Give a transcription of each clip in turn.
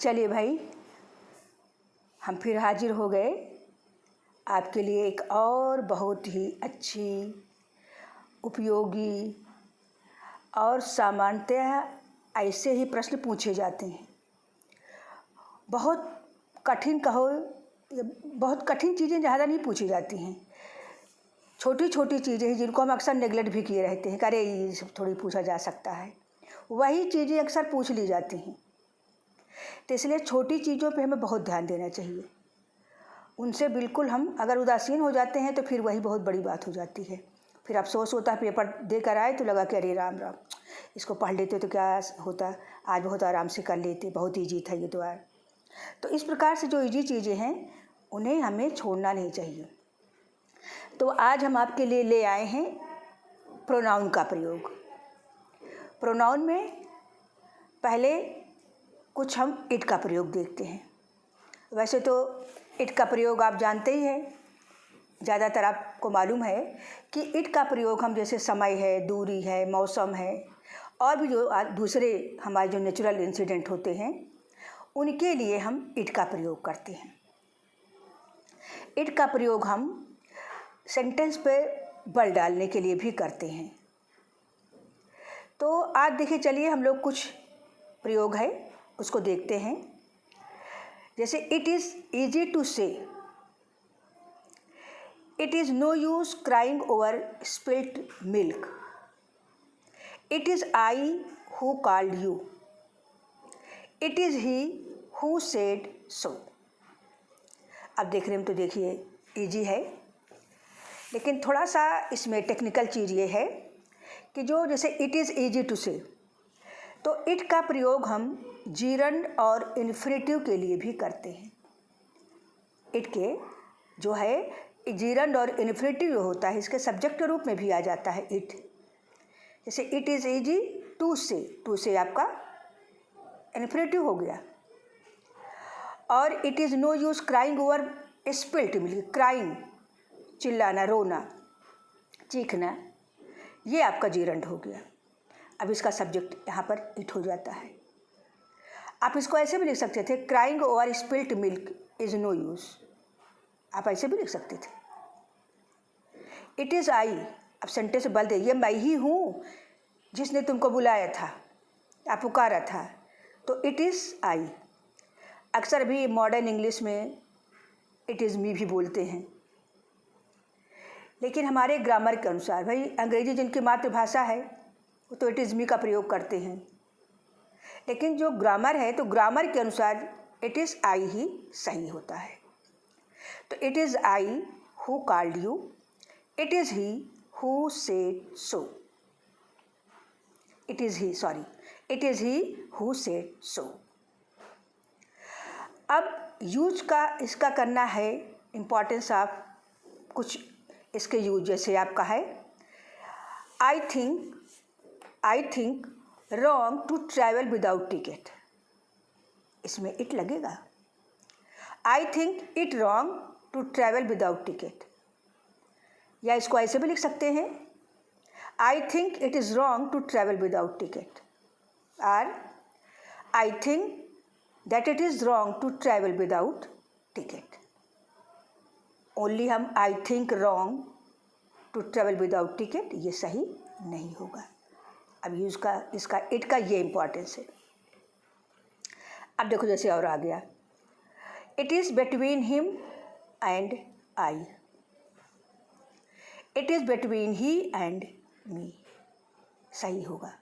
चलिए भाई, हम फिर हाजिर हो गए आपके लिए एक और बहुत ही अच्छी, उपयोगी और सामान्यतः ऐसे ही प्रश्न पूछे जाते हैं। बहुत कठिन कहो, बहुत कठिन चीज़ें ज़्यादा नहीं पूछी जाती हैं। छोटी छोटी चीज़ें हैं जिनको हम अक्सर नेगलेक्ट भी किए रहते हैं, अरे ये सब थोड़ी पूछा जा सकता है, वही चीज़ें अक्सर पूछ ली जाती हैं। तो इसलिए छोटी चीज़ों पे हमें बहुत ध्यान देना चाहिए। उनसे बिल्कुल हम अगर उदासीन हो जाते हैं तो फिर वही बहुत बड़ी बात हो जाती है। फिर अफसोस होता है, पेपर देकर आए तो लगा कि अरे राम राम, इसको पढ़ लेते तो क्या होता, आज बहुत आराम से कर लेते, बहुत ईजी था ये द्वार। तो इस प्रकार से जो ईजी चीज़ें हैं उन्हें हमें छोड़ना नहीं चाहिए। तो आज हम आपके लिए ले आए हैं प्रोनाउन का प्रयोग। प्रोनाउन में पहले कुछ हम इट का प्रयोग देखते हैं। वैसे तो इट का प्रयोग आप जानते ही हैं, ज़्यादातर आपको मालूम है कि इट का प्रयोग हम जैसे समय है, दूरी है, मौसम है और भी जो दूसरे हमारे जो नेचुरल इंसिडेंट होते हैं उनके लिए हम इट का प्रयोग करते हैं। इट का प्रयोग हम सेंटेंस पे बल डालने के लिए भी करते हैं। तो आज देखिए, चलिए हम लोग कुछ प्रयोग है उसको देखते हैं। जैसे it is easy to say, it is no use crying over spilt milk, it is I who called you, it is he who said so. अब देख रहे हैं तो देखिए ईजी है, लेकिन थोड़ा सा इसमें टेक्निकल चीज़ ये है कि जो जैसे इट इज़ ईजी टू से, तो इट का प्रयोग हम जीरंड और इन्फिनेटिव के लिए भी करते हैं। इट के जो है जीरंड और इन्फिनेटिव जो होता है इसके सब्जेक्ट के रूप में भी आ जाता है इट। जैसे it is easy to say, to say आपका इन्फिनेटिव हो गया। और it is no use crying over spilt milk, crying चिल्लाना, रोना, चीखना, ये आपका जीरंड हो गया। अब इसका सब्जेक्ट यहाँ पर इट हो जाता है। आप इसको ऐसे भी लिख सकते थे, crying over spilt milk is no use, आप ऐसे भी लिख सकते थे। इट इज़ आई, अब सेंटेंस बल दे, ये मैं ही हूँ जिसने तुमको बुलाया था, आप पुकारा था, तो इट इज़ आई। अक्सर भी मॉडर्न इंग्लिश में इट इज़ मी भी बोलते हैं, लेकिन हमारे ग्रामर के अनुसार, भाई अंग्रेजी जिनकी मातृभाषा है वो तो इट इज़ मी का प्रयोग करते हैं, लेकिन जो ग्रामर है तो ग्रामर के अनुसार इट इज़ आई ही सही होता है। तो it is I who called you, it is he who said so, it is he who said so. अब यूज का इसका करना है इम्पॉर्टेंस ऑफ कुछ इसके यूज, जैसे आपका है I think wrong to travel without ticket, इसमें इट लगेगा। I think it wrong to travel without ticket, या इसको ऐसे भी लिख सकते हैं, I think it is wrong to travel without ticket, और I think that it is wrong to travel without ticket. Only हम I think wrong to travel without ticket, ये सही नहीं होगा। अब यूज़ का इसका इट का ये इम्पॉर्टेंस है। अब देखो जैसे और आ गया, it is between him and I, it is between he and me, सही होगा,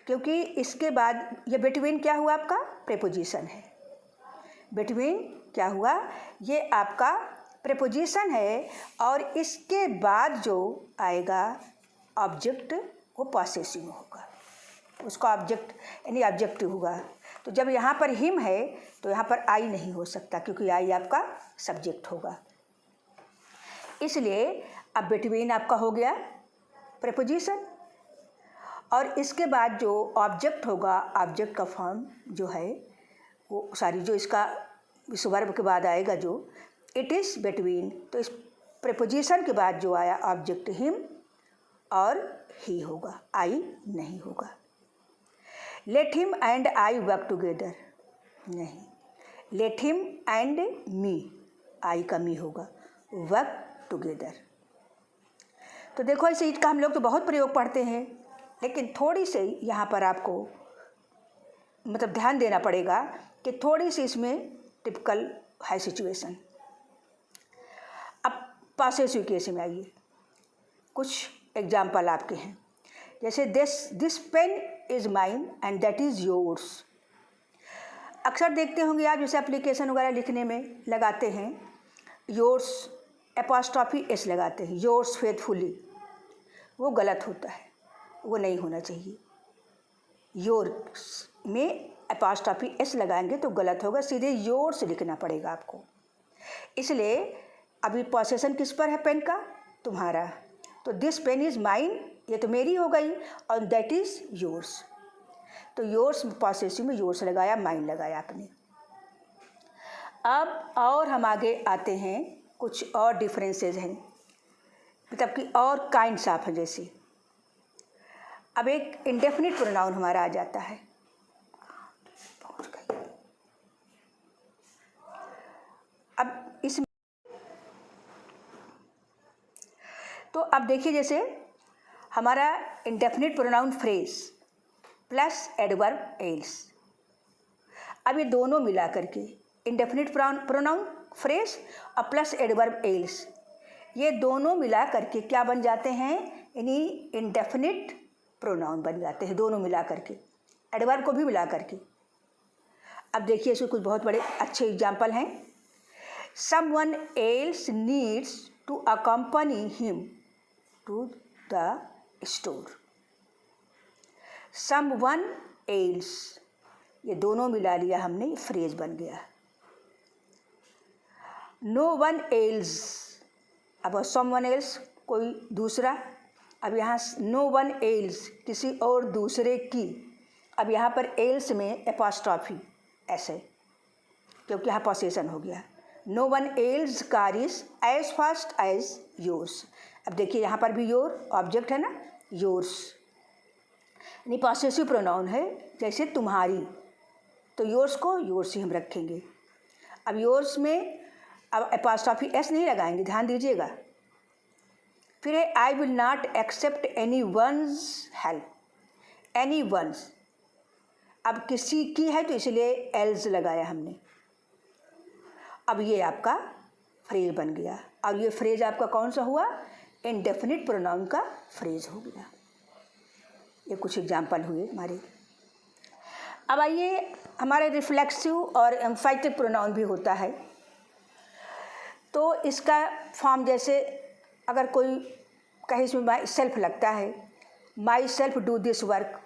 क्योंकि इसके बाद ये बिटवीन क्या हुआ, आपका प्रेपोजिशन है। बिटवीन क्या हुआ, ये आपका प्रेपोजिशन है, और इसके बाद जो आएगा ऑब्जेक्ट वो पॉसेसिव होगा, उसका ऑब्जेक्ट यानी ऑब्जेक्टिव होगा। तो जब यहाँ पर हिम है तो यहाँ पर आई नहीं हो सकता, क्योंकि आई आपका सब्जेक्ट होगा। इसलिए अब बिटवीन आपका हो गया प्रेपोजिशन, और इसके बाद जो ऑब्जेक्ट होगा, ऑब्जेक्ट का फॉर्म जो है वो सारी जो इसका इस वर्ब के बाद आएगा जो इट इज़ बिटवीन, तो इस प्रेपोजिशन के बाद जो आया ऑब्जेक्ट हिम और ही होगा, आई नहीं होगा। Let him and I work together, नहीं, लेट हिम एंड मी, आई का मी होगा, वर्क टुगेदर। तो देखो इस इट का हम लोग तो बहुत प्रयोग पढ़ते हैं, लेकिन थोड़ी सी यहाँ पर आपको मतलब ध्यान देना पड़ेगा कि थोड़ी सी इसमें टिपिकल है सिचुएशन। अब पॉसेसिव केस में आइए, कुछ एग्जाम्पल आपके हैं, जैसे this pen is mine and that is yours. अक्सर देखते होंगे आप, जैसे एप्लीकेशन वगैरह लिखने में लगाते हैं योर्स एपॉस्ट्रॉफी एस लगाते हैं, योर्स फेथफुली, वो गलत होता है, वो नहीं होना चाहिए। योर्स में एपॉस्ट्रॉफी एस लगाएंगे तो गलत होगा, सीधे योर्स लिखना पड़ेगा आपको। इसलिए अभी पॉसेशन किस पर है पेन का? तुम्हारा। तो दिस पेन इज़ माइन, ये तो मेरी हो गई, और दैट इज़ योर्स। तो योर्स पॉसेसिव में योर्स लगाया, माइन लगाया आपने। अब और हम आगे आते हैं, कुछ और डिफरेंसेस हैं, मतलब कि और काइंड्स ऑफ हैं। जैसे अब एक इंडेफिनिट प्रोनाउन हमारा आ जाता है, अब इसमें तो अब देखिए, जैसे हमारा indefinite pronoun phrase plus adverb else, अब ये दोनों मिला करके इंडेफिनिट प्रोनाउन फ्रेज और प्लस एडवर्ब एल्स, ये दोनों मिला करके क्या बन जाते हैं? यानी इंडेफिनिट प्रोनाउन बन जाते हैं, दोनों मिला करके, एडवर्ब को भी मिला करके। अब देखिए इसके कुछ बहुत बड़े अच्छे एग्जाम्पल हैं। Someone else needs to accompany him to the store. Someone else, ये दोनों मिला लिया हमने, फ्रेज बन गया। नो वन एल्स, अब समवन एल्स कोई दूसरा, अब यहाँ नो वन एल्स किसी और दूसरे की, अब यहाँ पर एल्स में एपॉस्ट्रॉफी ऐसे, क्योंकि यहाँ पॉसेशन हो गया। No one else car is as fast as yours. अब देखिए यहाँ पर भी योर ऑब्जेक्ट है ना, योर्स, यानी पॉसेसिव प्रोनाउन है, जैसे तुम्हारी, तो योर्स को योर्स ही हम रखेंगे। अब योर्स में अब एपॉस्ट्रॉफी एस नहीं लगाएंगे, ध्यान दीजिएगा। फिर है I will not accept any one's help, any one's, अब किसी की है तो इसलिए एल्स लगाया हमने। अब ये आपका फ्रेज बन गया, और ये फ्रेज आपका कौन सा हुआ? इंडेफिनिट प्रोनाउन का फ्रेज हो गया। ये कुछ एग्जाम्पल हुए हमारे। अब आइए, हमारे रिफ्लेक्सिव और एम्फैटिक प्रोनाउन भी होता है। तो इसका फॉर्म, जैसे अगर कोई कहीं इसमें माई सेल्फ लगता है, my self do this work,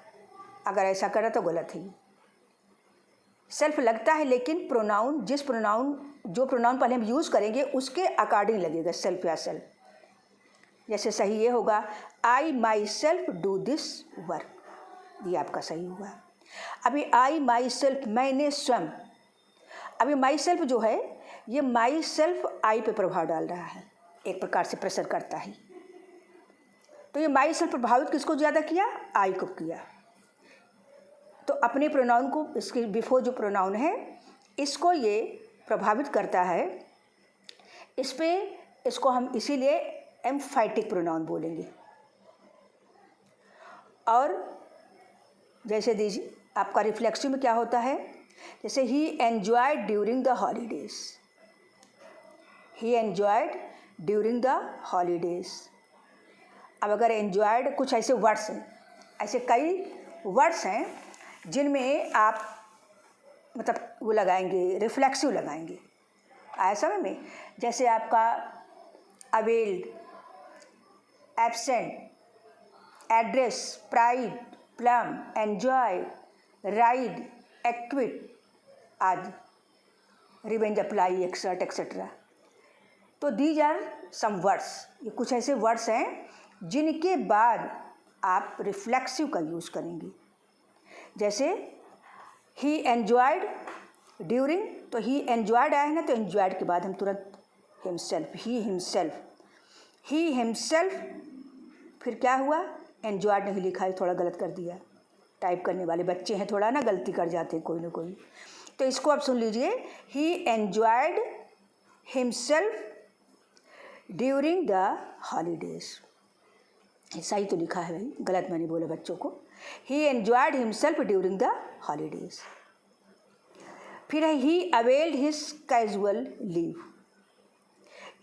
अगर ऐसा करा तो गलत है। सेल्फ लगता है, लेकिन प्रोनाउन जो प्रोनाउन पहले हम यूज़ करेंगे उसके अकॉर्डिंग लगेगा सेल्फ या सेल्फ। जैसे सही ये होगा, I myself do this work, ये आपका सही हुआ। अभी आई माई सेल्फ, मैंने स्वयं, अभी माई सेल्फ जो है, ये माई सेल्फ आई पे प्रभाव डाल रहा है, एक प्रकार से प्रेशर करता है। तो ये माई सेल्फ प्रभावित किसको ज़्यादा किया? आई को किया। तो अपने प्रोनाउन को, इसके बिफोर जो प्रोनाउन है, इसको ये प्रभावित करता है। इसको हम इसीलिए एम्फैटिक प्रोनाउन बोलेंगे। और जैसे दीजिए, आपका रिफ्लेक्सिव में क्या होता है? जैसे he enjoyed during the holidays, he enjoyed during the holidays. अब अगर एन्जॉयड, कुछ ऐसे वर्ड्स हैं, ऐसे कई वर्ड्स हैं जिनमें आप मतलब वो लगाएंगे, रिफ्लेक्सिव लगाएंगे। आया समझ में? जैसे आपका availed, absent, address, pride, plum, enjoy, ride, equity आदि, रिवेंज, अप्लाई, एक्सर्ट, एक्सेट्रा। तो दीज आर सम वर्ड्स, ये कुछ ऐसे वर्ड्स हैं जिनके बाद आप रिफ्लेक्सिव का यूज़ करेंगे। जैसे ही एन्जॉयड ड्यूरिंग, तो ही एन्जॉयड आया है ना, तो एन्जॉयड के बाद हम तुरंत हिमसेल्फ, ही हिमसेल्फ, फिर क्या हुआ? एन्जॉयड नहीं लिखा है, थोड़ा गलत कर दिया। टाइप करने वाले बच्चे हैं, थोड़ा ना गलती कर जाते हैं कोई ना कोई। तो इसको आप सुन लीजिए, he enjoyed himself during the holidays. ऐसा ही तो लिखा है भाई, गलत मैंने बोला बच्चों को। He enjoyed himself during the holidays. फिर है he availed his casual leave.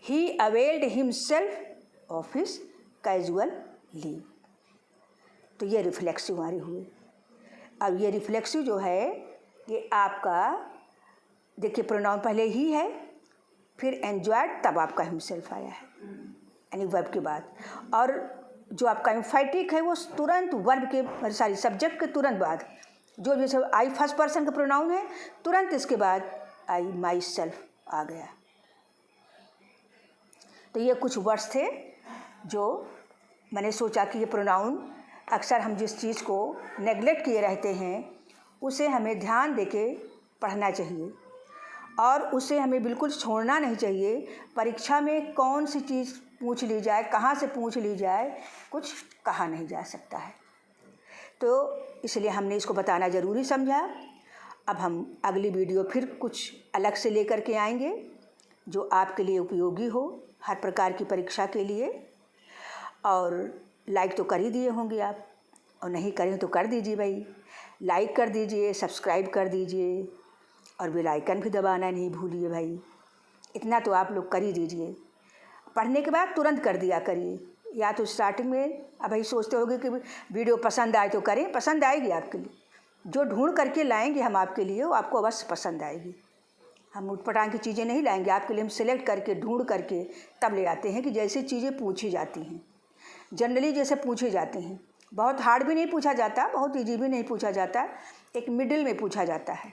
He availed himself of his casual leave. तो ये रिफ्लेक्सिव हमारे हुए। अब ये रिफ्लेक्सिव जो है ये आपका देखिए, प्रोनाउन पहले ही है, फिर एन्जॉयड, तब आपका हिमसेल्फ आया है यानी वर्ब के बाद। और जो आपका एम्फेटिक है वो तुरंत वर्ब के सब्जेक्ट के तुरंत बाद, जो जैसे आई फर्स्ट पर्सन का प्रोनाउन है, तुरंत इसके बाद आई माई सेल्फ आ गया। तो ये कुछ वर्ड्स थे जो मैंने सोचा कि ये प्रोनाउन अक्सर हम जिस चीज़ को नेगलेक्ट किए रहते हैं उसे हमें ध्यान देके पढ़ना चाहिए और उसे हमें बिल्कुल छोड़ना नहीं चाहिए। परीक्षा में कौन सी चीज़ पूछ ली जाए, कहाँ से पूछ ली जाए, कुछ कहा नहीं जा सकता है। तो इसलिए हमने इसको बताना ज़रूरी समझा। अब हम अगली वीडियो फिर कुछ अलग से लेकर के आएंगे जो आपके लिए उपयोगी हो हर प्रकार की परीक्षा के लिए। और लाइक तो कर ही दिए होंगे आप, और नहीं करें तो कर दीजिए भाई, लाइक कर दीजिए, सब्सक्राइब कर दीजिए और बेल आइकन भी दबाना नहीं भूलिए भाई। इतना तो आप लोग कर ही दीजिए। पढ़ने के बाद तुरंत कर दिया करिए, या तो स्टार्टिंग में अब भाई सोचते होगे कि वीडियो पसंद आए तो करें, पसंद आएगी आपके लिए। जो ढूंढ करके लाएंगे हम आपके लिए वो आपको अवश्य पसंद आएगी। हम उटपटांग की चीज़ें नहीं लाएंगे आपके लिए, हम सिलेक्ट करके ढूंढ करके तब ले आते हैं कि जैसी चीज़ें पूछी जाती हैं, जनरली जैसे पूछे जाते हैं। बहुत हार्ड भी नहीं पूछा जाता, बहुत ईजी भी नहीं पूछा जाता, एक मिडिल में पूछा जाता है।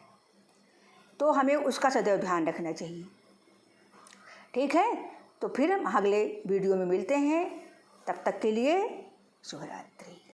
तो हमें उसका सदैव ध्यान रखना चाहिए। ठीक है, तो फिर हम अगले वीडियो में मिलते हैं। तब तक के लिए शुभ रात्रि।